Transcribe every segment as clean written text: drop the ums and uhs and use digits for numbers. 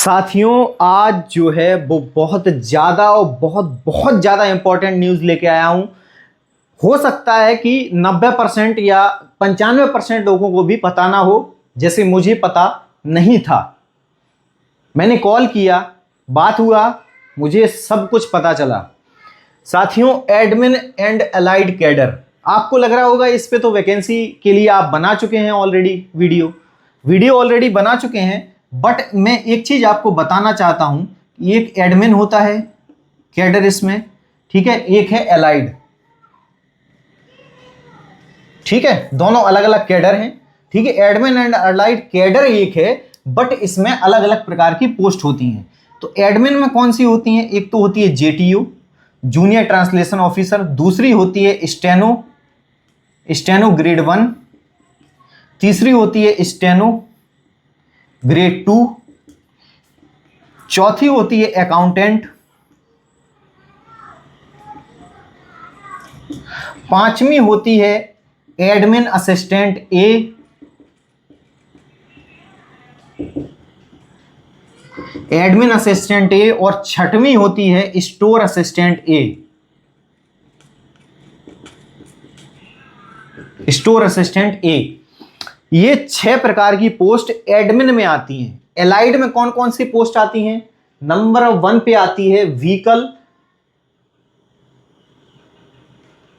साथियों, आज जो है वो बहुत ज़्यादा और बहुत ज़्यादा इंपॉर्टेंट न्यूज़ लेके आया हूँ। हो सकता है कि 90% या 95% लोगों को भी पता ना हो, जैसे मुझे पता नहीं था। मैंने कॉल किया, बात हुआ, मुझे सब कुछ पता चला। साथियों, एडमिन एंड अलाइड कैडर, आपको लग रहा होगा इस पे तो वैकेंसी के लिए आप बना चुके हैं ऑलरेडी, वीडियो ऑलरेडी बना चुके हैं। बट मैं एक चीज आपको बताना चाहता हूं, एक एडमिन होता है कैडर इसमें, ठीक है, एक है अलाइड, ठीक है, दोनों अलग अलग कैडर हैं, ठीक है। एडमिन एंड अलाइड कैडर एक है, बट इसमें अलग अलग प्रकार की पोस्ट होती हैं। तो एडमिन में कौन सी होती हैं? एक तो होती है जेटीओ, जूनियर ट्रांसलेशन ऑफिसर, दूसरी होती है स्टेनो ग्रेड 1, तीसरी होती है स्टेनो ग्रेड 2, चौथी होती है अकाउंटेंट, पांचवी होती है एडमिन असिस्टेंट ए, और छठवीं होती है स्टोर असिस्टेंट ए, ये 6 प्रकार की पोस्ट एडमिन में आती हैं। एलाइड में कौन कौन सी पोस्ट आती हैं? नंबर 1 पे आती है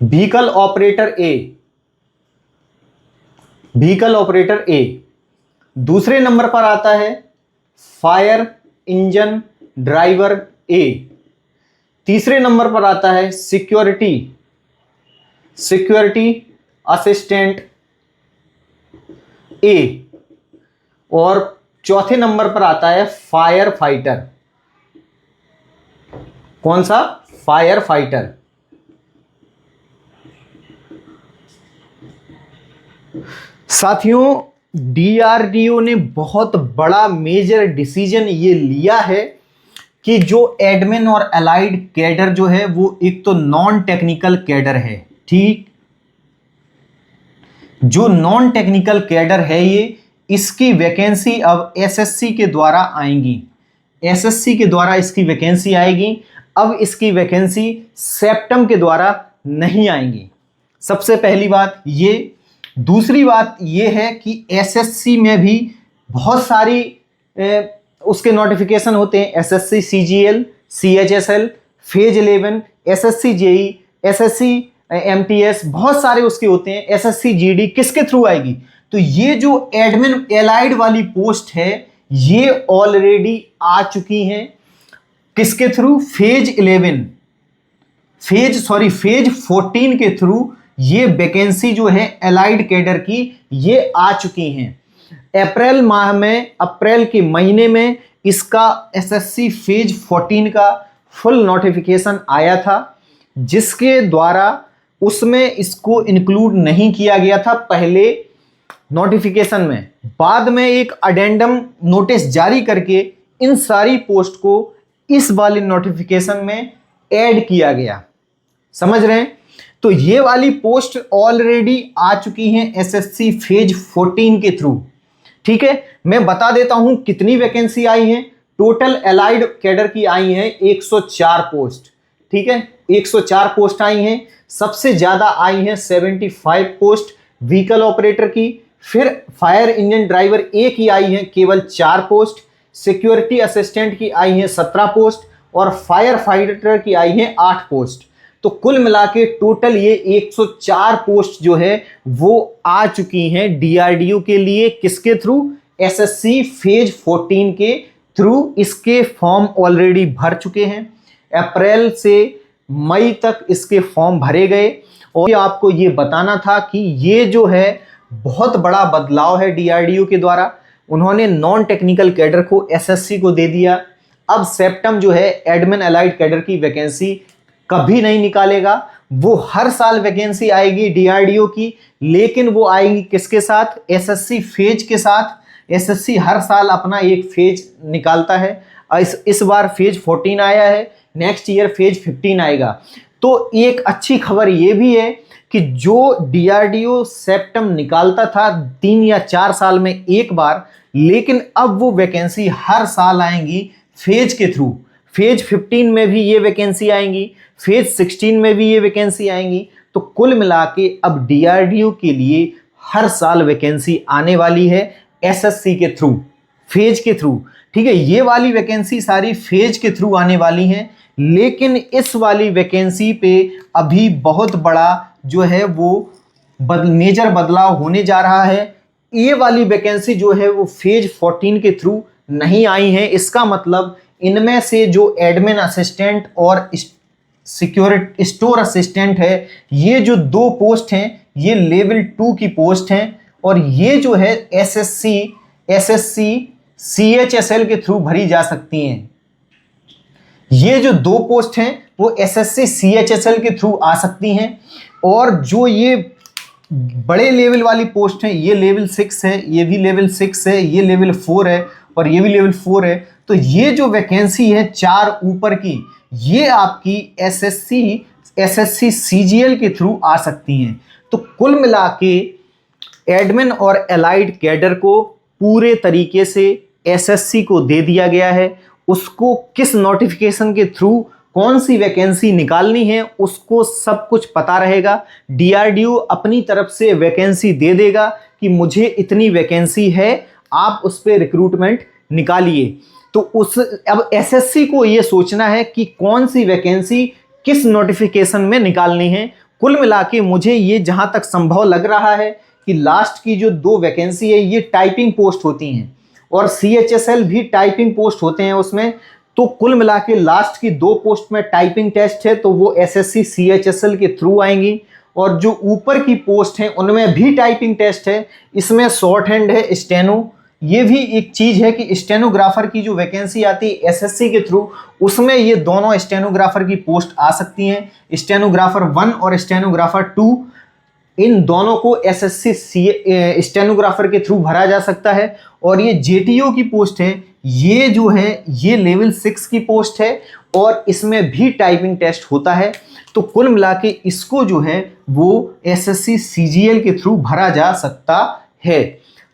व्हीकल ऑपरेटर ए, दूसरे नंबर पर आता है फायर इंजन ड्राइवर ए, तीसरे नंबर पर आता है सिक्योरिटी असिस्टेंट ए, और चौथे नंबर पर आता है फायर फाइटर। कौन सा? Fire fighter. साथियों, डीआरडीओ ने बहुत बड़ा मेजर डिसीजन ये लिया है कि जो एडमिन और अलाइड कैडर जो है वो एक तो नॉन टेक्निकल कैडर है, ठीक। जो नॉन टेक्निकल कैडर है ये, इसकी वैकेंसी अब एसएससी के द्वारा आएंगी, एसएससी के द्वारा इसकी वैकेंसी आएगी। अब इसकी वैकेंसी सेप्टम के द्वारा नहीं आएंगी, सबसे पहली बात ये। दूसरी बात ये है कि एसएससी में भी बहुत सारी उसके नोटिफिकेशन होते हैं, SSC CGL, CHSL, phase 11, SSC JE, SSC MTS, बहुत सारे उसके होते हैं। एसएससी जीडी किसके थ्रू आएगी? तो ये जो एडमिन एलाइड वाली पोस्ट है ये ऑलरेडी आ चुकी हैं। किसके थ्रू? फेज 14 के थ्रू ये वैकेंसी जो है एलाइड कैडर की ये आ चुकी हैं। अप्रैल के महीने में इसका एसएससी फेज 14 का फुल नोटिफिकेशन आया था, जिसके द्वारा उसमें इसको इंक्लूड नहीं किया गया था पहले नोटिफिकेशन में। बाद में एक अडेंडम नोटिस जारी करके इन सारी पोस्ट को इस वाले नोटिफिकेशन में ऐड किया गया, समझ रहे हैं? तो ये वाली पोस्ट ऑलरेडी आ चुकी हैं एसएससी फेज 14 के थ्रू, ठीक है। मैं बता देता हूं कितनी वैकेंसी आई है। टोटल एलाइड कैडर की आई है 104 पोस्ट, ठीक है, 104 पोस्ट आई हैं। सबसे ज्यादा आई हैं 75 पोस्ट व्हीकल ऑपरेटर की, फिर फायर इंजन ड्राइवर ए की आई है केवल 4 पोस्ट, सिक्योरिटी असिस्टेंट की आई है 17 पोस्ट, और फायर फाइटर की आई है 8 पोस्ट। तो कुल मिला के टोटल ये 104 पोस्ट जो है वो आ चुकी हैं डीआरडीओ के लिए। किसके थ्रू? एसएससी फेज 14 के थ्रू। इसके फॉर्म ऑलरेडी भर चुके हैं, अप्रैल से मई तक इसके फॉर्म भरे गए। और आपको ये बताना था कि ये जो है बहुत बड़ा बदलाव है डीआरडीओ के द्वारा। उन्होंने नॉन टेक्निकल कैडर को एसएससी को दे दिया। अब सेप्टम जो है एडमिन अलाइड कैडर की वैकेंसी कभी नहीं निकालेगा, वो हर साल वैकेंसी आएगी डीआरडीओ की, लेकिन वो आएगी किसके साथ? एसएससी फेज के साथ। एसएससी हर साल अपना एक फेज निकालता है। इस बार फेज 14 आया है, नेक्स्ट ईयर फेज 15 आएगा। तो एक अच्छी खबर ये भी है कि जो डीआरडीओ सेप्टम निकालता था 3 या 4 साल में एक बार, लेकिन अब वो वैकेंसी हर साल आएंगी फेज के थ्रू। फेज 15 में भी ये वैकेंसी आएंगी, फेज 16 में भी ये वैकेंसी आएंगी। तो कुल मिला के अब डीआरडीओ के लिए हर साल वैकेंसी आने वाली है एसएससी के थ्रू, फेज के थ्रू। ठीक है, ये वाली वैकेंसी सारी फेज के थ्रू आने वाली हैं, लेकिन इस वाली वैकेंसी पे अभी बहुत बड़ा जो है वो मेजर बदलाव होने जा रहा है। ये वाली वैकेंसी जो है वो फेज 14 के थ्रू नहीं आई है। इसका मतलब इनमें से जो एडमिन असिस्टेंट और सिक्योरिटी स्टोर असिस्टेंट है, ये जो 2 पोस्ट हैं ये लेवल 2 की पोस्ट हैं, और ये जो है एसएससी सीएचएसएल के थ्रू भरी जा सकती हैं। ये जो 2 पोस्ट हैं वो एसएससी सीएचएसएल के थ्रू आ सकती हैं, और जो ये बड़े लेवल वाली पोस्ट हैं ये लेवल 6 है, ये भी लेवल 6 है, ये लेवल 4 है और ये भी लेवल 4 है। तो ये जो वैकेंसी है 4 ऊपर की, ये आपकी एसएससी सीजीएल के थ्रू आ सकती हैं। तो कुल मिला के एडमिन और एलाइड कैडर को पूरे तरीके से एसएससी को दे दिया गया है। उसको किस नोटिफिकेशन के थ्रू कौन सी वैकेंसी निकालनी है उसको सब कुछ पता रहेगा। डीआरडीओ अपनी तरफ से वैकेंसी दे देगा कि मुझे इतनी वैकेंसी है, आप उस पर रिक्रूटमेंट निकालिए। तो अब एसएससी को ये सोचना है कि कौन सी वैकेंसी किस नोटिफिकेशन में निकालनी है। कुल मिला के मुझे ये जहां तक संभव लग रहा है कि लास्ट की जो 2 वैकेंसी है ये टाइपिंग पोस्ट होती हैं, और सीएचएसएल भी टाइपिंग पोस्ट होते हैं उसमें। तो कुल मिला के लास्ट की 2 पोस्ट में टाइपिंग टेस्ट है, तो वो एसएससी सीएचएसएल के थ्रू आएंगी, और जो ऊपर की पोस्ट हैं उनमें भी टाइपिंग टेस्ट है। इसमें शॉर्ट हैंड है, स्टेनो, ये भी एक चीज़ है कि स्टेनोग्राफर की जो वैकेंसी आती है एसएससी के थ्रू, उसमें ये दोनों स्टेनोग्राफर की पोस्ट आ सकती हैं। स्टेनोग्राफर 1 और स्टेनोग्राफर 2, इन दोनों को एसएससी स्टेनोग्राफर के थ्रू भरा जा सकता है। और ये जेटीओ की पोस्ट है, ये जो है ये लेवल 6 की पोस्ट है, और इसमें भी टाइपिंग टेस्ट होता है। तो कुल मिला के इसको जो है वो एसएससी सीजीएल के थ्रू भरा जा सकता है।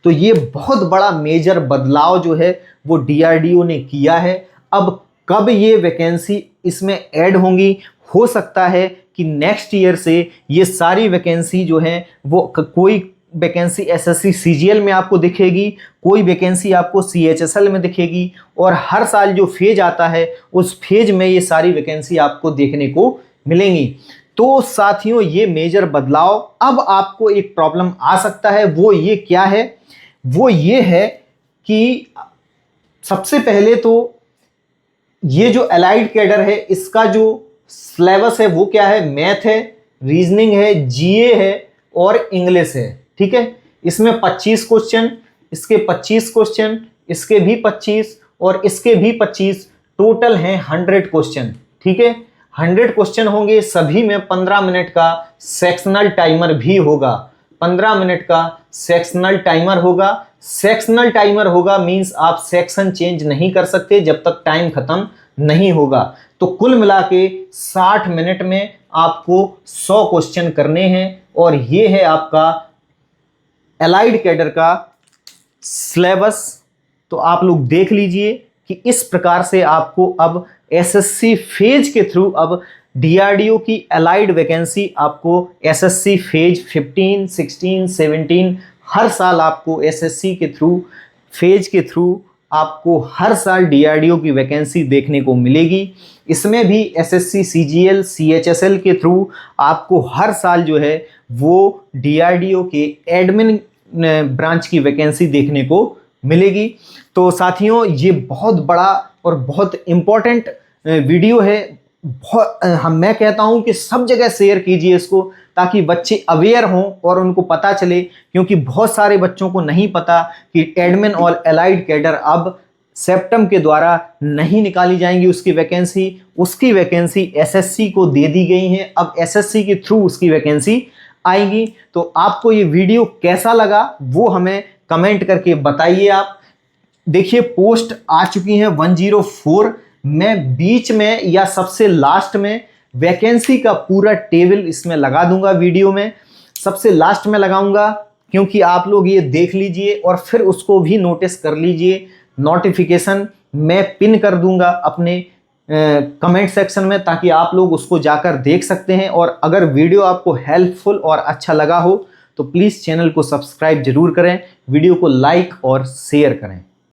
तो ये बहुत बड़ा मेजर बदलाव जो है वो डीआरडीओ ने किया है। अब कब ये वैकेंसी इसमें ऐड होंगी, हो सकता है कि नेक्स्ट ईयर से ये सारी वैकेंसी जो है वो कोई वैकेंसी एसएससी सीजीएल में आपको दिखेगी, कोई वैकेंसी आपको सीएचएसएल में दिखेगी, और हर साल जो फेज आता है उस फेज में ये सारी वैकेंसी आपको देखने को मिलेंगी। तो साथियों ये मेजर बदलाव। अब आपको एक प्रॉब्लम आ सकता है, वो ये क्या है, वो ये है कि सबसे पहले तो ये जो एलाइड कैडर है इसका जो सिलेबस है वो क्या है, मैथ है, रीजनिंग है, जीए है और इंग्लिश है। ठीक है, इसमें 25 क्वेश्चन, इसके 25 क्वेश्चन, इसके भी 25 और इसके भी 25, टोटल हैं 100 क्वेश्चन। ठीक है, 100 क्वेश्चन होंगे, सभी में 15 मिनट का सेक्शनल टाइमर भी होगा। 15 मिनट का सेक्शनल टाइमर होगा। सेक्शनल टाइमर होगा मींस आप सेक्शन चेंज नहीं कर सकते जब तक टाइम खत्म नहीं होगा। तो कुल मिला के 60 मिनट में आपको 100 क्वेश्चन करने हैं, और ये है आपका एलाइड कैडर का सिलेबस। तो आप लोग देख लीजिए कि इस प्रकार से आपको अब एसएससी फेज के थ्रू अब डीआरडीओ की एलाइड वैकेंसी आपको एसएससी फेज 15, 16, 17 हर साल आपको एसएससी के थ्रू फेज के थ्रू आपको हर साल डीआरडीओ की वैकेंसी देखने को मिलेगी। इसमें भी एसएससी सीजीएल सीएचएसएल के थ्रू आपको हर साल जो है वो डीआरडीओ के एडमिन ब्रांच की वैकेंसी देखने को मिलेगी। तो साथियों ये बहुत बड़ा और बहुत इम्पोर्टेंट वीडियो है। मैं कहता हूं कि सब जगह शेयर कीजिए इसको, ताकि बच्चे अवेयर हों और उनको पता चले, क्योंकि बहुत सारे बच्चों को नहीं पता कि एडमिन और एलाइड कैडर अब सेप्टम के द्वारा नहीं निकाली जाएंगी उसकी वैकेंसी एसएससी को दे दी गई है। अब एसएससी के थ्रू उसकी वैकेंसी आएगी। तो आपको ये वीडियो कैसा लगा वो हमें कमेंट करके बताइए। आप देखिए पोस्ट आ चुकी हैं 104, मैं बीच में या सबसे लास्ट में वैकेंसी का पूरा टेबल इसमें लगा दूंगा वीडियो में, सबसे लास्ट में लगाऊंगा, क्योंकि आप लोग ये देख लीजिए और फिर उसको भी नोटिस कर लीजिए। नोटिफिकेशन मैं पिन कर दूंगा अपने कमेंट सेक्शन में, ताकि आप लोग उसको जाकर देख सकते हैं। और अगर वीडियो आपको हेल्पफुल और अच्छा लगा हो तो प्लीज़ चैनल को सब्सक्राइब जरूर करें, वीडियो को लाइक और शेयर करें।